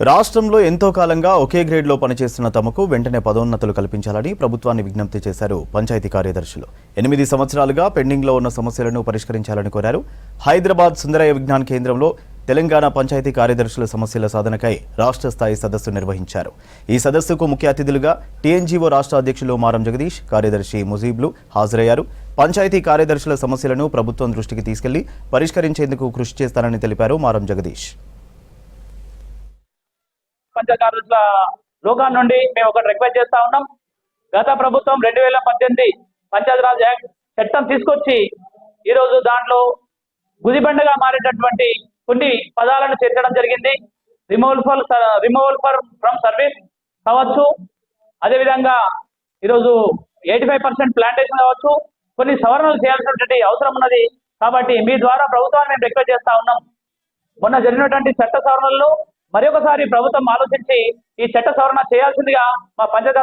రాష్ట్రంలో ఎంతో కాలంగా ఒకే గ్రేడ్లో పనిచేస్తున్న తమకు వెంటనే పదోన్నతులు కల్పించాలని ప్రభుత్వాన్ని విజ్ఞప్తి చేశారు పంచాయతీ కార్యదర్శులు. 8 సంవత్సరాలుగా పెండింగ్లో ఉన్న సమస్యలను పరిష్కరించాలని కోరారు. హైదరాబాద్ సుందరయ్య విజ్ఞాన కేంద్రంలో తెలంగాణ పంచాయతీ కార్యదర్శుల సమస్యల సాధనకై రాష్ట్ర స్థాయి సదస్సు నిర్వహించారు. ఈ సదస్సుకు ముఖ్య అతిథులుగా టీఎన్జీఓ రాష్ట్ర అధ్యక్షులు మారం జగదీష్, కార్యదర్శి ముజీబ్లు హాజరయ్యారు. పంచాయతీ కార్యదర్శుల సమస్యలను ప్రభుత్వం దృష్టికి తీసుకెళ్లి పరిష్కరించేందుకు కృషి చేస్తారని తెలిపారు మారం జగదీష్. పంచాయతీరాజ్ల లోకాన్ని నుండి మేము ఒకటి రిక్వెస్ట్ చేస్తా ఉన్నాం. గత ప్రభుత్వం 2018 పంచాయతీరాజ్ యాక్ట్ చట్టం తీసుకొచ్చి ఈరోజు దాంట్లో గుదిబండగా మారేటటువంటి కొన్ని పదాలను చేర్చడం జరిగింది. రిమూవల్ ఫ్రమ్ సర్వీస్ కావచ్చు, అదేవిధంగా ఈరోజు 85% ప్లాంటేషన్ కావచ్చు, కొన్ని సవరణలు చేయాల్సినటువంటి అవసరం ఉన్నది. కాబట్టి మీ ద్వారా ప్రభుత్వాన్ని మేము రిక్వెస్ట్ చేస్తా ఉన్నాం. మొన్న జరిగినటువంటి చట్ట సవరణల్లో మరొకసారి ప్రభుత్వం ఆలోచించి ఈ చట్ట సవరణ చేయాల్సిందిగా మా పంచాయతీ